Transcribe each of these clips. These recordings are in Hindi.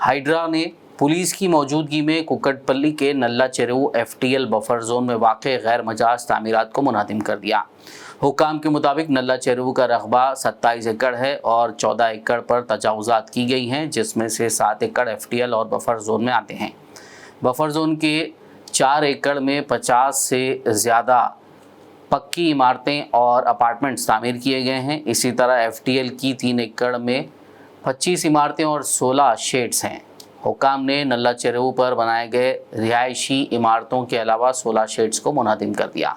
हाइड्रा ने पुलिस की मौजूदगी में कुक्कटपल्ली के नल्ला चेरुवु FTL बफर जोन में वाक़े गैर मजाज तामीरात को मुनहदिम कर दिया। हुक्काम के मुताबिक नल्ला चेरुवु का रकबा 27 एकड़ है और 14 एकड़ पर तजावुज़ात की गई हैं, जिसमें से 7 एकड़ FTL और बफर जोन में आते हैं। बफर जोन के 4 एकड़ में 50 से ज़्यादा पक्की इमारतें और अपार्टमेंट्स तामीर किए गए हैं। इसी तरह FTL की 3 एकड़ में 25 इमारतें और 16 शेड्स हैं। हुक्काम ने नल्ला चेरुवु पर बनाए गए रिहायशी इमारतों के अलावा 16 शेड्स को मुनहदिम कर दिया।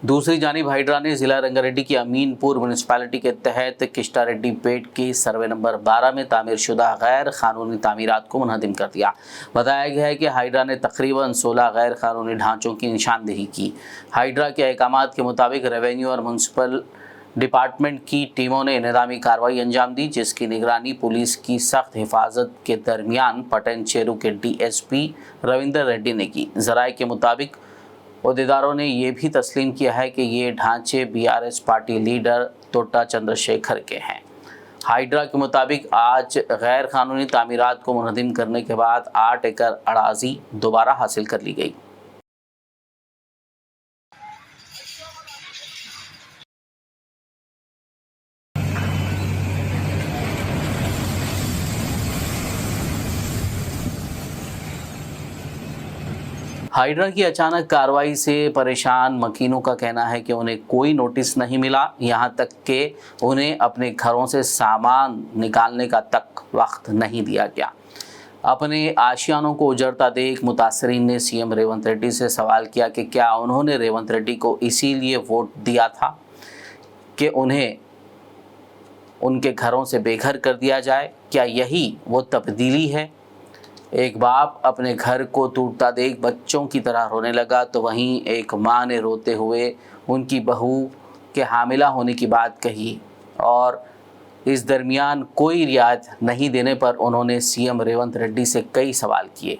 दूसरी जानिब हाइड्रा ने ज़िला रंगारेड्डी की अमीनपुर म्यूनसिपैलिटी के तहत किष्टा रेड्डी पेट की सर्वे नंबर 12 में तामीर शुदा गैर कानूनी तामीरात को मुनहदिम कर दिया। बताया गया है कि हाइड्रा ने तकरीबन 16 गैर कानूनी ढांचों की निशानदेही की। हाइड्रा के अहकामात के मुताबिक रेवेन्यू और म्यूनसिपल डिपार्टमेंट की टीमों ने निज़ामी कार्रवाई अंजाम दी, जिसकी निगरानी पुलिस की सख्त हिफाजत के दरमियान पटन चेरू के DSP रविंदर रेड्डी ने की। ज़राए के मुताबिक अहदेदारों ने यह भी तस्लीम किया है कि ये ढांचे BRS पार्टी लीडर तोटा चंद्रशेखर के हैं। हाइड्रा के मुताबिक आज गैर कानूनी तामीरात को मुनहदिम करने के बाद 8 एकड़ अराजी दोबारा हासिल कर ली गई। हाइड्रा की अचानक कार्रवाई से परेशान मकीनों का कहना है कि उन्हें कोई नोटिस नहीं मिला, यहां तक कि उन्हें अपने घरों से सामान निकालने का तक वक्त नहीं दिया गया। अपने आशियानों को उजड़ता देख मुतासरीन ने CM रेवंत रेड्डी से सवाल किया कि क्या उन्होंने रेवंत रेड्डी को इसीलिए वोट दिया था कि उन्हें उनके घरों से बेघर कर दिया जाए? क्या यही वो तब्दीली है? एक बाप अपने घर को टूटता देख बच्चों की तरह रोने लगा, तो वहीं एक माँ ने रोते हुए उनकी बहू के हामिला होने की बात कही और इस दरमियान कोई रियायत नहीं देने पर उन्होंने CM रेवंत रेड्डी से कई सवाल किए।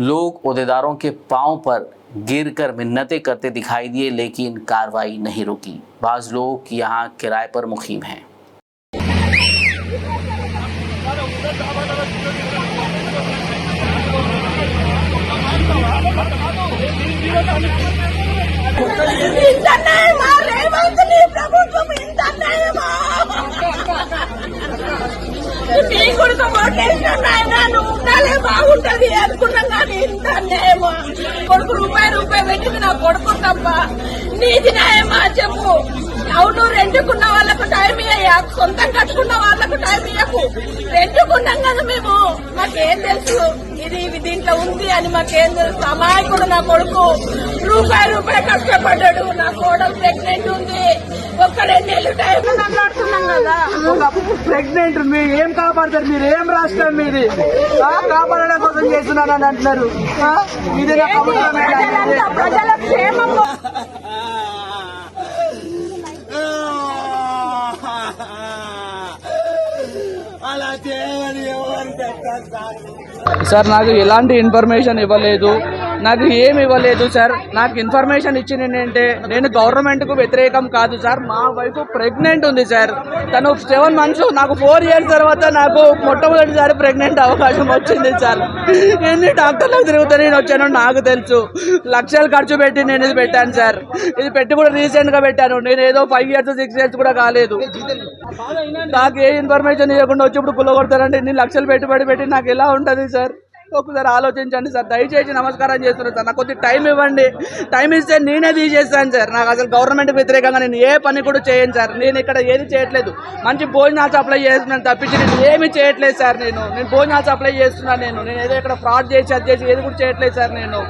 लोग अहदेदारों के पांव पर गिरकर मिन्नतें करते दिखाई दिए, लेकिन कार्रवाई नहीं रुकी। बाज़ लोग यहाँ किराए पर मुकीम हैं। బాగుంటది అనుకున్నాం కానీ ఇంతనేమో కొడుకు రూపాయి పెట్టింది నా కొడుకు తప్ప నీది న్యాయమా చెప్పు. అవును, రెండుకున్న వాళ్ళకు టైం ఇయ్యా, సొంతం కట్టుకున్న వాళ్ళకు టైం ఇయ్యకు. రెండుకున్నాం కదా మేము, మాకేం తెలుసు ఇది దీంట్లో ఉంది అని మాకేం తెలుసు. అమాయకుడు నా కొడుకు రూపాయి కష్టపడ్డాడు. నా కోడలు ప్రెగ్నెంట్ ఉంది, ఒక్క 2 నెలలు టైం మాట్లాడుతున్నాం కదా. ప్రెగ్నెంట్ మీరు ఏం కాపాడతారు? మీరు ఏం రాష్ట్రం మీది? కాపాడడం కోసం చేస్తున్నారని అంటున్నారు. ఇది ప్రజల క్షేమం సార్ నాకు ఎలాంటి ఇన్ఫర్మేషన్ ఇవ్వలేదు, నాకు ఏమి ఇవ్వలేదు సార్. నాకు ఇన్ఫర్మేషన్ ఇచ్చింది ఏంటంటే నేను గవర్నమెంట్కు వ్యతిరేకం కాదు సార్. మా వైఫ్ ప్రెగ్నెంట్ ఉంది సార్. తను 7 months, నాకు 4 years తర్వాత నాకు మొట్టమొదటిసారి ప్రెగ్నెంట్ అవకాశం వచ్చింది సార్. ఎన్ని డాక్టర్లకు తిరుగుతూ నేను వచ్చానో నాకు తెలుసు. లక్షలు ఖర్చు పెట్టి నేను ఇది పెట్టాను సార్. ఇది పెట్టి కూడా రీసెంట్గా పెట్టాను. నేను ఏదో 5 years 6 years కూడా కాలేదు. నాకు ఏ ఇన్ఫర్మేషన్ ఇవ్వకుండా వచ్చి ఇప్పుడు కుల్లగొడతారంటే ఇన్ని లక్షలు పెట్టి నాకు ఎలా ఉంటుంది సార్? ఒకసారి ఆలోచించండి సార్. దయచేసి నమస్కారం చేస్తున్నాను సార్. నాకు కొద్దిగా టైం ఇవ్వండి. టైం ఇస్తే నేనే తీసేస్తాను సార్. నాకు అసలు గవర్నమెంట్ వ్యతిరేకంగా నేను ఏ పని కూడా చేయను సార్. నేను ఇక్కడ ఏది చేయట్లేదు. మంచి భోజనాలు సప్లై చేస్తున్నాను తప్పించి నేను ఏమి చేయట్లేదు సార్. నేను భోజనాలు సప్లై చేస్తున్నాను. నేను ఏదో ఇక్కడ ఫ్రాడ్ చేసి అది చేసి ఏది కూడా చేయట్లేదు సార్. నేను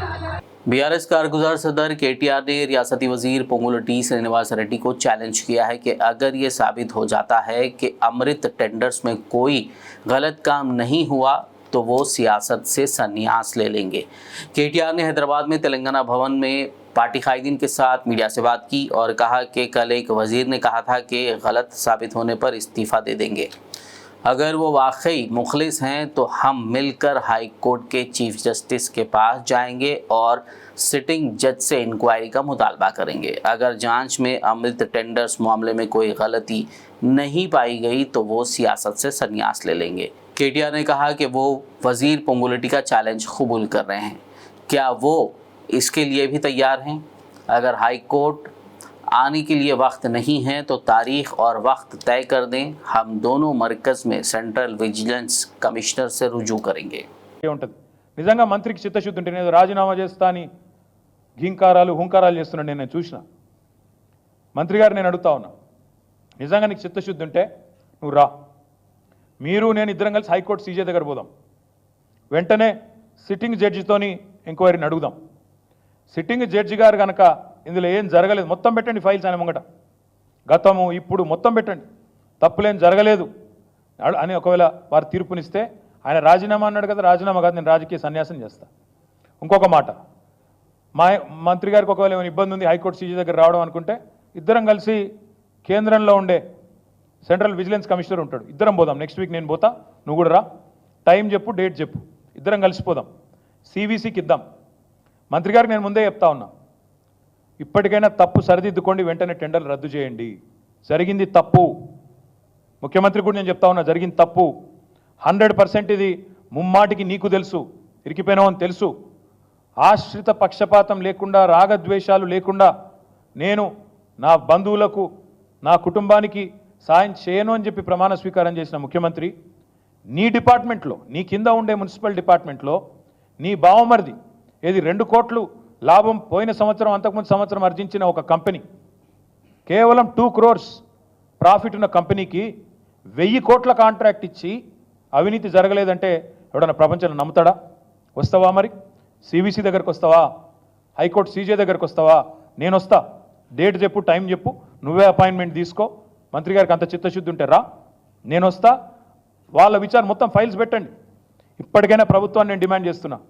BRS कारगुजार सदर KTR ने रियासती वजीर पोंगुलेटी श्रीनिवास रेड्डी को चैलेंज किया है कि अगर ये साबित हो जाता है कि अमृत टेंडर्स में कोई गलत काम नहीं हुआ तो वो सियासत से संन्यास ले लेंगे। KTR ने हैदराबाद में तेलंगाना भवन में पार्टी कायदीन के साथ मीडिया से बात की और कहा कि कल एक वजीर ने कहा था कि गलत साबित होने पर इस्तीफ़ा दे देंगे। अगर वो वाकई मुखलिस हैं तो हम मिलकर हाई कोर्ट के चीफ जस्टिस के पास जाएंगे और सिटिंग जज से इंक्वायरी का मुतालबा करेंगे। अगर जांच में अमृत टेंडर्स मामले में कोई गलती नहीं पाई गई तो वो सियासत से संन्यास ले लेंगे। केटीआर ने कहा कि वो वजीर पंगुलटी का चैलेंज कबूल कर रहे हैं। क्या वो इसके लिए भी तैयार हैं? अगर हाई कोर्ट आने के लिए वक्त नहीं है तो तारीख और वक्त तय कर दें। हम दोनों मरकज़ में सेंट्रल विजिलेंस कमिश्नर से रुजू करेंगे। ఉంటుంది నిజంగా మంత్రికి చిత్తశుద్ధి ఉంటే నేను రాజీనామా చేస్తా అని ఘీంకారాలు హుంకారాలు చేస్తున్నాడు నేను చూసిన మంత్రి గారు నేను అడుగుతా ఉన్నా నిజంగా నీకు చిత్తశుద్ధి ఉంటే నువ్వు రా మీరు నేను ఇద్దరం కలిసి హైకోర్టు సీజే దగ్గర పోదాం వెంటనే సిట్టింగ్ జడ్జితోని ఎంక్వైరీని అడుగుదాం సిట్టింగ్ జడ్జి గారు కనుక ఇందులో ఏం జరగలేదు మొత్తం పెట్టండి ఫైల్స్ ఆయన ముంగట గతము ఇప్పుడు మొత్తం పెట్టండి తప్పులేం జరగలేదు అని ఒకవేళ వారు తీర్పునిస్తే ఆయన రాజీనామా అన్నాడు కదా రాజీనామా కాదు నేను రాజకీయ సన్యాసం చేస్తా ఇంకొక మాట మా మంత్రి గారికి ఒకవేళ ఏమైనా ఇబ్బంది ఉంది హైకోర్టు సీజీ దగ్గర రావడం అనుకుంటే ఇద్దరం కలిసి కేంద్రంలో ఉండే సెంట్రల్ విజిలెన్స్ కమిషనర్ ఉంటాడు ఇద్దరం పోదాం నెక్స్ట్ వీక్ నేను పోతా నువ్వు కూడా రా టైం చెప్పు డేట్ చెప్పు ఇద్దరం కలిసిపోదాం సివిసికి ఇద్దాం మంత్రి గారికి నేను ముందే చెప్తా ఉన్నా ఇప్పటికైనా తప్పు సరిదిద్దుకోండి వెంటనే టెండర్లు రద్దు చేయండి జరిగింది తప్పు ముఖ్యమంత్రి కూడా నేను చెప్తా ఉన్నా జరిగింది తప్పు 100% ఇది ముమ్మాటికి నీకు తెలుసు ఇరికిపోయినావని తెలుసు ఆశ్రిత పక్షపాతం లేకుండా రాగద్వేషాలు లేకుండా నేను నా బంధువులకు నా కుటుంబానికి సాయం చేయను అని చెప్పి ప్రమాణ స్వీకారం చేసిన ముఖ్యమంత్రి నీ డిపార్ట్మెంట్లో నీ కింద ఉండే మున్సిపల్ డిపార్ట్మెంట్లో నీ బావమరిది ఏది 2 కోట్లు లాభం పోయిన సంవత్సరం అంతకుముందు సంవత్సరం ఆర్జించిన ఒక కంపెనీ కేవలం 2 crores ప్రాఫిట్ ఉన్న కంపెనీకి 1000 కోట్ల కాంట్రాక్ట్ ఇచ్చి అవినీతి జరగలేదంటే ఎవడన్నా ప్రపంచంలో నమ్ముతాడా వస్తావా మరి సివిసి దగ్గరికి వస్తావా హైకోర్టు సీజే దగ్గరికి వస్తావా నేను వస్తా డేట్ చెప్పు టైం చెప్పు నువ్వే అపాయింట్మెంట్ తీసుకో మంత్రి గారికి అంత చిత్తశుద్ధి ఉంటే రా నేను వస్తా వాళ్ళ విచారణ మొత్తం ఫైల్స్ పెట్టండి ఇప్పటికైనా ప్రభుత్వాన్ని నేను డిమాండ్ చేస్తున్నా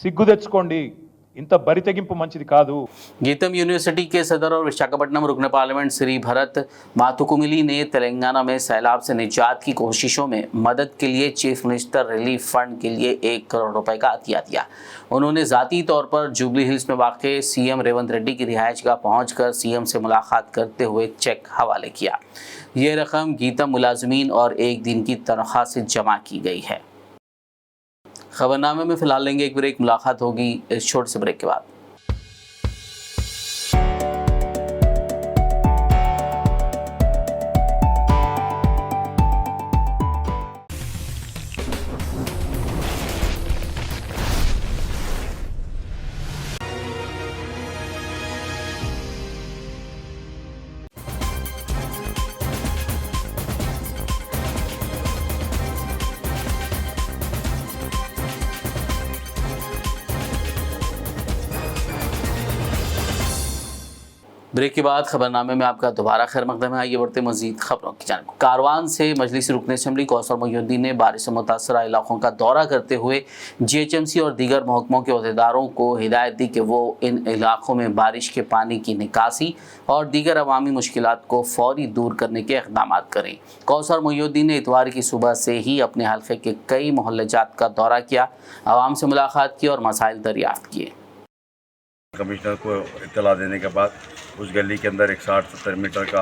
సిగ్గు తెచ్చుకోండి ఇంత బరితెగింపు మంచిది కాదు। गीतम यूनिवर्सिटी के सदर और विशाखापट्टनम रुकन पार्लियामेंट श्री भरत माथुकुमिली ने तेलंगाना में सैलाब से निजात की कोशिशों में मदद के लिए चीफ मिनिस्टर रिलीफ फंड के लिए 1 करोड़ रुपए का अतिया दिया। उन्होंने ज़ाती तौर पर जुबली हिल्स में वाक़ सीएम रेवंत रेड्डी की रिहाइश गाह पहुँचकर सीएम से मुलाकात करते हुए चेक हवाले किया। ये रकम गीतम मुलाजमीन और 1 दिन की तनख्वाह से जमा की गई है। खबरनामे में फिलहाल लेंगे एक ब्रेक। मुलाकात होगी इस छोटे से ब्रेक के बाद। ब्रेक के बाद खबरनामे में आपका दोबारा खैर मकदम है। आइए बढ़ते मजीद खबरों की जानिब। कारवान से मजलिस रुकन असम्बली कौसर मोहिउद्दीन ने बारिश से मुतासरा इलाकों का दौरा करते हुए जीएचएमसी और दीगर महकमों के अहदेदारों को हिदायत दी कि वो इन इलाकों में बारिश के पानी की निकासी और दीगर अवामी मुश्किलात को फौरी दूर करने के इक़दाम करें। कौसर मोहिउद्दीन ने इतवार की सुबह से ही अपने हल्के के कई मोहल्लेजात का दौरा किया, आवाम से मुलाकात की और मसाइल दरियाफ्त किए। कमिश्नर को इत्तला देने के बाद उस गली के अंदर एक 60-70 मीटर का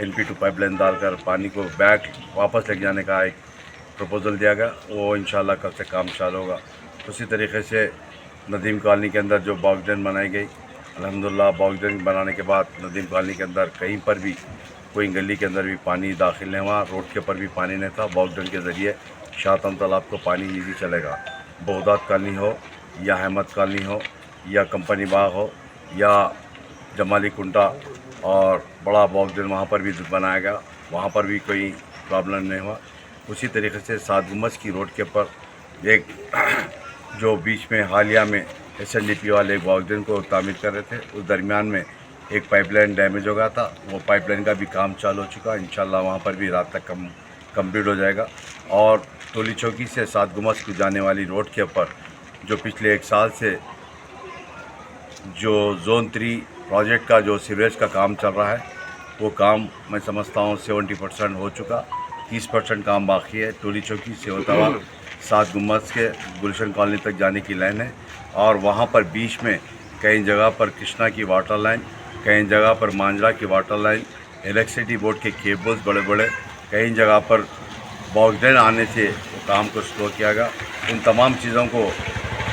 NP2 पाइपलाइन डालकर पानी को बैक वापस ले जाने का एक प्रपोज़ल दिया गया। वो इंशाल्लाह कल से काम चालू होगा। उसी तरीके से नदीम कॉलोनी के अंदर जो बॉक्स ड्रेन बनाई गई, अल्हम्दुलिल्लाह बॉक्स ड्रेन बनाने के बाद नदीम कॉलोनी के अंदर कहीं पर भी कोई गली के अंदर भी पानी दाखिल नहीं हुआ, रोड के ऊपर भी पानी नहीं था। बॉक्स ड्रेन के ज़रिए शातम तालाब को पानी ईजी चलेगा। बहुदात कॉलोनी हो या अहमद कॉलोनी हो या कंपनी बाग हो या जमाली कुंटा और बड़ा बॉक्स ड्रेन वहाँ पर भी बनाया गया, वहाँ पर भी कोई प्रॉब्लम नहीं हुआ। उसी तरीके से 7 गुम्बज की रोड के ऊपर एक जो बीच में हालिया में SNDP वाले एक बॉक्स ड्रेन को तामीर कर रहे थे, उस दरमियान में एक पाइपलाइन डैमेज हो गया था। वो पाइपलाइन का भी काम चालू हो चुका है, इंशाल्लाह वहाँ पर भी रात तक कंप्लीट हो जाएगा। और टोली चौकी से 7 गुम्बज को जाने वाली रोड के ऊपर जो पिछले 1 साल से जो जोन 3 प्रोजेक्ट का जो सीवरेज का काम चल रहा है, वो काम मैं समझता हूँ 70% हो चुका। 30% काम बाकी है। टोली चौकी से होता हुआ 7 गुम्बद के गुलशन कॉलोनी तक जाने की लाइन है, और वहाँ पर बीच में कई जगह पर कृष्णा की वाटर लाइन, कई जगह पर मांजरा की वाटर लाइन, इलेक्ट्रिसिटी बोर्ड के केबल्स बड़े बड़े, कई जगह पर बॉक्सडेन आने से काम को स्लो किया गया। इन तमाम चीज़ों को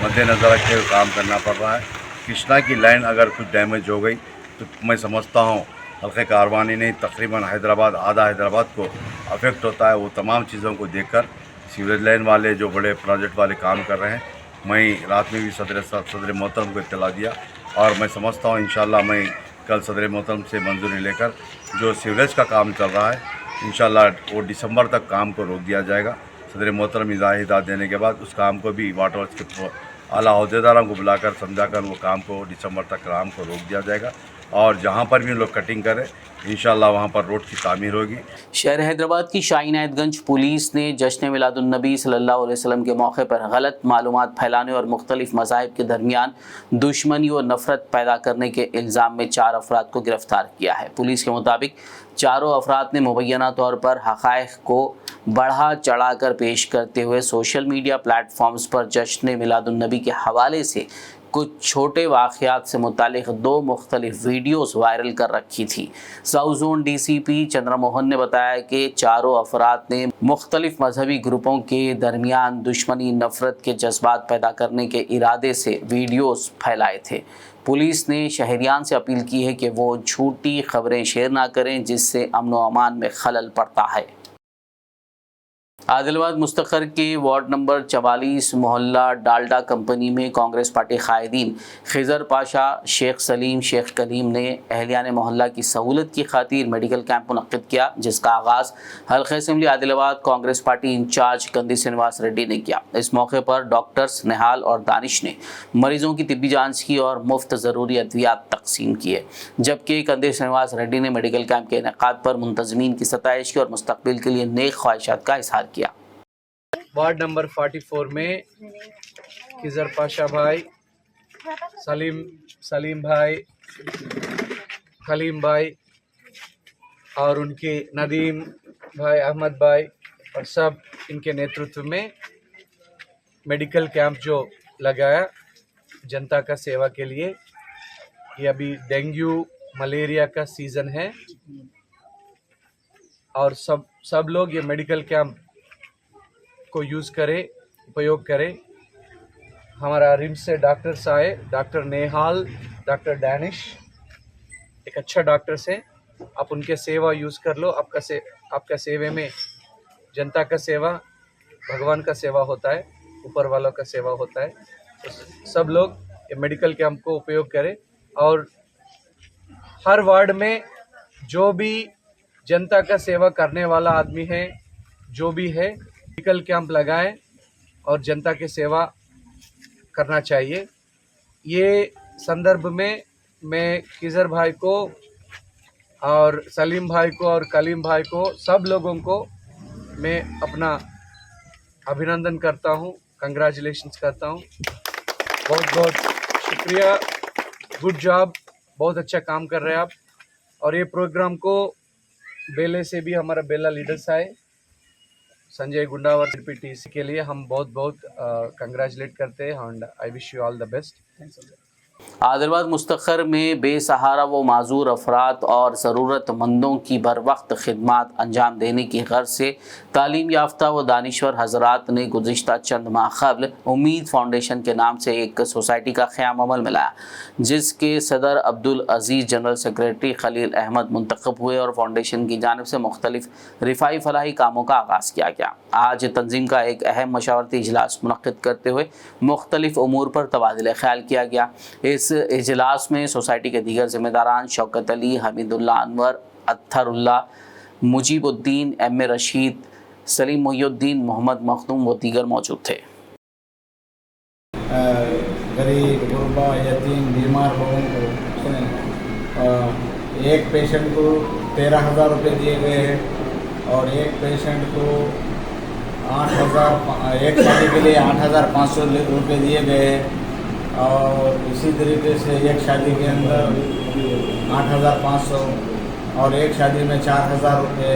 मद्देनज़र रखते हुए काम करना पड़ रहा है। कृष्णा की लाइन अगर कुछ डैमेज हो गई तो मैं समझता हूँ हल्के कारवानी नहीं, तकरीबन हैदराबाद, आधा हैदराबाद को अफेक्ट होता है। वो तमाम चीज़ों को देखकर सीवरेज लाइन वाले जो बड़े प्रोजेक्ट वाले काम कर रहे हैं, मैं रात में भी सदर मोहतरम को इत्तला दिया, और मैं समझता हूँ इंशाल्लाह मैं कल सदर मोहतरम से मंजूरी लेकर जो सीवरेज का काम चल रहा है इंशाल्लाह वो दिसंबर तक काम को रोक दिया जाएगा। सदर मोहतरम हिदायत देने के बाद उस काम को भी वाटर वर्क्स के आला अहदेदारों को बुलाकर समझाकर वो काम को दिसंबर तक काम को रोक दिया जाएगा, और जहाँ पर भी लोग कटिंग करें इंशाल्लाह वहाँ पर रोड की तामीर होगी। शहर हैदराबाद की शाह इनायतगंज पुलिस ने जश्न मिलादुन्नबी सल्लल्लाहु अलैहि वसल्लम के मौके पर गलत मालूमात फैलाने और मुख्तलिफ मज़ाहिब के दरमियान दुश्मनी और नफरत पैदा करने के इल्ज़ाम में 4 अफराद को गिरफ्तार किया है। पुलिस के मुताबिक चारों अफराद ने मुबैना तौर पर हक़ाइक़ को बढ़ा चढ़ा कर पेश करते हुए सोशल मीडिया प्लेटफॉर्म्स पर जश्न मिलादुन्नबी के हवाले से कुछ छोटे वाक़यात से मुतालिक 2 मुख्तलिफ वीडियोस वायरल कर रखी थी। साउथ जोन DCP चंद्रमोहन ने बताया कि चारों अफराद ने मुख्तलिफ मजहबी ग्रुपों के दरमियान दुश्मनी नफरत के जज्बात पैदा करने के इरादे से वीडियोस फैलाए थे। पुलिस ने शहरियान से अपील की है कि वो झूठी खबरें शेयर ना करें जिससे अमन व अमान में खलल पड़ता है। आदिलाबाद मुस्तखर के वार्ड नंबर 44 मोहल्ला डालडा कंपनी में कांग्रेस पार्टी कायदीन खिजर पाशा, शेख सलीम, शेख कलीम ने अहलियान मोहल्ला की सहूलत की खातिर मेडिकल कैंप मुनक्किद किया, जिसका आगाज़ हल्के assembly Adilabad Congress party incharge Kandi Srinivas Reddy ने किया। इस मौके पर डॉक्टर्स निहाल और दानिश ने मरीजों की तिब्बी जाँच की और मुफ्त ज़रूरी अद्वियात तकसीम किए, जबकि कंदी श्रीनिवास रेड्डी ने मेडिकल कैंप के इनेकाद पर मुंतज़मीन की सताइश की और मुस्तक़बिल के लिए नेक ख्वाहिशात का इजहार किया। वार्ड नंबर 44 में खिजर पाशा भाई, सलीम भाई, कलीम भाई और उनके नदीम भाई, अहमद भाई और सब इनके नेतृत्व में मेडिकल कैंप जो लगाया जनता का सेवा के लिए। ये अभी डेंगू मलेरिया का सीज़न है और सब लोग ये मेडिकल कैंप को यूज़ करें, उपयोग करें। हमारा रिम्स से डॉक्टर्स आए, डॉक्टर नेहाल, डॉक्टर डैनिश, एक अच्छा डॉक्टर से आप उनके सेवा यूज़ कर लो। आपका सेवे में जनता का सेवा भगवान का सेवा होता है, ऊपर वालों का सेवा होता है। तो सब लोग ये मेडिकल कैंप को उपयोग करें और हर वार्ड में जो भी जनता का सेवा करने वाला आदमी है, जो भी है, मेडिकल कैंप लगाएं और जनता की सेवा करना चाहिए। ये संदर्भ में मैं खिजर भाई को और सलीम भाई को और कलीम भाई को, सब लोगों को मैं अपना अभिनंदन करता हूँ, कंग्रेचुलेशंस करता हूँ। बहुत बहुत शुक्रिया, गुड जॉब, बहुत अच्छा काम कर रहे हैं आप। और ये प्रोग्राम को बेले से भी हमारा बेला लीडर्स आए, संजय गुंडावर PTC के लिए हम बहुत कंग्रेचुलेट करते हैं and I wish you all the best. Adilabad मुस्तखर में बेसहारा व माजूर अफराद और ज़रूरतमंदों की बर वक्त खिदमात अंजाम देने की गर्ज से तालीम याफ्ता व दानिश्वर हजरात ने गुज़िश्ता चंद माह क़ब्ल उम्मीद फाउंडेशन के नाम से एक सोसाइटी का क़याम अमल में लाया, जिसके सदर अब्दुल अजीज़, जनरल सेक्रेटरी खलील अहमद मुंतखब हुए और फाउंडेशन की जानिब से मुख्तलिफ रिफाई फलाही कामों का आगाज़ किया गया। आज तंजीम का एक अहम मशावरती इजलास मुनक्किद करते हुए मुख्तलिफ उमूर पर तबादला ख्याल किया गया। इस इजलास में सोसाइटी के दीगर ज़िम्मेदारान शौकत अली, हमीदुल्लाह अनवर, अत्थरुल्लाह, मुजीबुद्दीन, M.A. रशीद, सलीम मोहिउद्दीन, मोहम्मद मखदूम व दीगर मौजूद थे। गरीब, गुरबा, यतीम, बीमार लोगों को एक पेशेंट को 13,000 रुपये दिए गए हैं और एक पेशेंट को 8,000, एक शादी के लिए 8,500 रुपये दिए गए हैं और इसी तरीके से एक शादी के अंदर 8,500 और एक शादी में 4,000 रुपये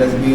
SBI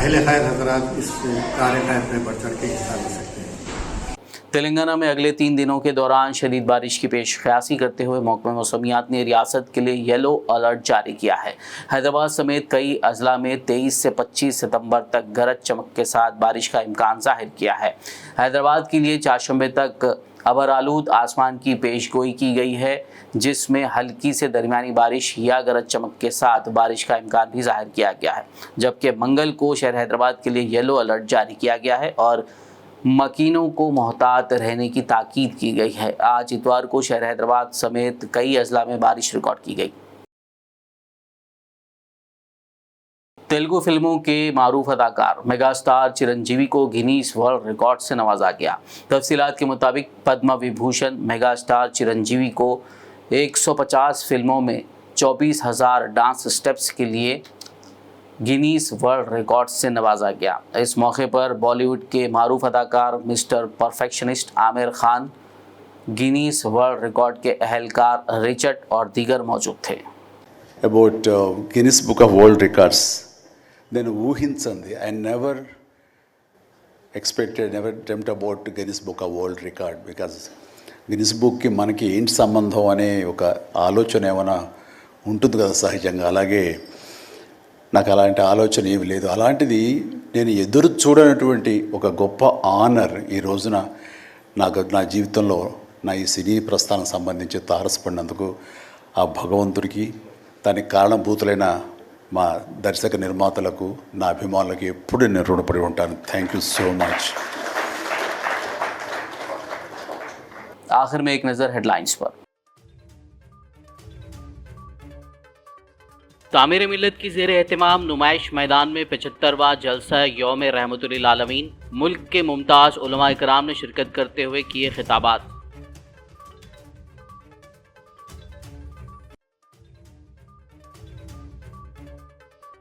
पहले खैर हजरात इस कार्यक्रम में बढ़ चढ़ के हिस्सा ले सकते हैं। तेलंगाना में अगले 3 दिनों के दौरान शदीद बारिश की पेशकयासी करते हुए महकमा मौसमियात ने रियासत के लिए येलो अलर्ट जारी किया है। हैदराबाद समेत कई अजला में 23 से 25 सितंबर तक गरज चमक के साथ बारिश का इम्कान जाहिर किया है। हैदराबाद के लिए चारशंबे तक अबरालूद आसमान की पेशगोई की गई है, जिसमें हल्की से दरमियानी बारिश या गरज चमक के साथ बारिश का इम्कान भी जाहिर किया गया है। जबकि मंगल को शहर हैदराबाद के लिए येलो अलर्ट जारी किया गया है और मकीनों को मोहतात रहने की ताकीद की गई है। आज इतवार को शहर हैदराबाद समेत कई अजला में बारिश रिकॉर्ड की गई। तेलुगु फिल्मों के मारूफ अदाकार मेगा स्टार चिरंजीवी को गिनीज वर्ल्ड रिकॉर्ड से नवाजा गया। तफसीलात के मुताबिक पद्म विभूषण मेगा स्टार चिरंजीवी को 150 फिल्मों में 24,000 डांस स्टेप्स के लिए गिनीज वर्ल्ड रिकॉर्ड से नवाजा गया। इस मौके पर बॉलीवुड के मारूफ अदाकार mister perfectionist Aamir Khan, Guinness world record के अहलकार रिचर्ड और दीगर मौजूद थे। About Guinness Book of World Records, then ఊహించండి, I never expected, never dreamt about Guinness Book of World Record, because Guinness Book కి మనకి ఏంటి సంబంధం అనే ఒక ఆలోచన ఏమైనా ఉంటుంది కదా సహజంగా. అలాగే నాకు అలాంటి ఆలోచన ఏమి లేదు. అలాంటిది నేను ఎదురు చూడనటువంటి ఒక గొప్ప ఆనర్ ఈ రోజున నాకు నా జీవితంలో నా ఈ సినీ ప్రస్థానం సంబంధించి తారసపడినందుకు ఆ భగవంతుడికి, దానికి కారణభూతులైన మా దర్శక నిర్మాతలకు, నా అభిమానులకు ఎప్పుడు నేను రుణపడి ఉంటాను. Thank you so much. आखिर में एक नज़र हेडलाइंस पर। तामीर मिल्लत की ज़ेर एहतमाम नुमाइश मैदान में 75वां जलसा यौम रहमतुल आलमीन। मुल्क के मुमताज़ उलमा इकराम ने शिरकत करते हुए किए खिताबात।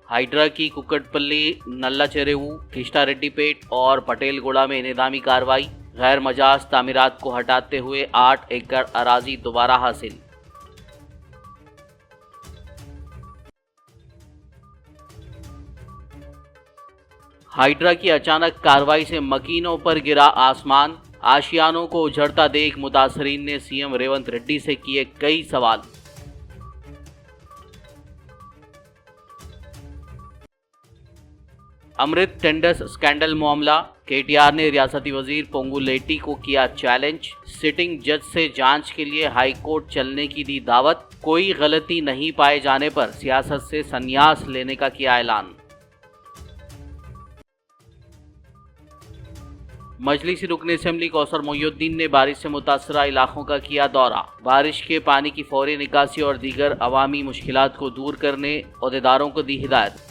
हाइड्रा की कुक्कड़पल्ली, नल्ला चेरेऊ, कृष्णा रेड्डीपेट और पटेलगुड़ा में इंतजामी कार्रवाई। गैर मजाज तामीरात को हटाते हुए 8 एकड़ अराजी दोबारा हासिल। हाइड्रा की अचानक कार्रवाई से मकीनों पर गिरा आसमान। आशियानों को उजड़ता देख मुतासरीन ने सीएम रेवंत रेड्डी से किए कई सवाल। अमृत टेंडर्स स्कैंडल मामला, केटीआर ने रियासती वजीर पोंगुलेटी को किया चैलेंज। सिटिंग जज से जांच के लिए हाई कोर्ट चलने की दी दावत। कोई गलती नहीं पाए जाने पर सियासत से संन्यास लेने का किया ऐलान। मजलिसी रुकन असेंबली कौसर मोहिउद्दीन ने बारिश से मुतासरा इलाकों का किया दौरा। बारिश के पानी की फौरी निकासी और दीगर अवामी मुश्किलात को दूर करने अहदेदारों को दी हिदायत।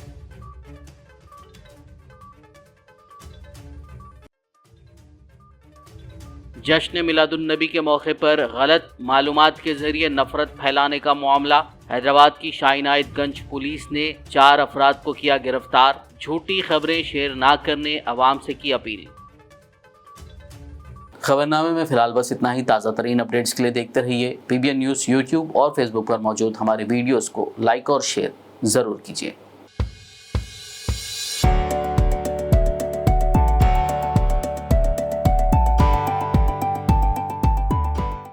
जश्न मिलादुन्नबी के मौके पर गलत मालूमात के जरिए नफरत फैलाने का मामला। हैदराबाद की शाहीनायतगंज पुलिस ने 4 अफराद को किया गिरफ्तार। झूठी खबरें शेयर ना करने अवाम से की अपील। खबरनामे में फिलहाल बस इतना ही। ताज़ा तरीन अपडेट्स के लिए देखते रहिए PBN न्यूज़ यूट्यूब और फेसबुक पर मौजूद हमारे वीडियोज़ को लाइक और शेयर ज़रूर कीजिए।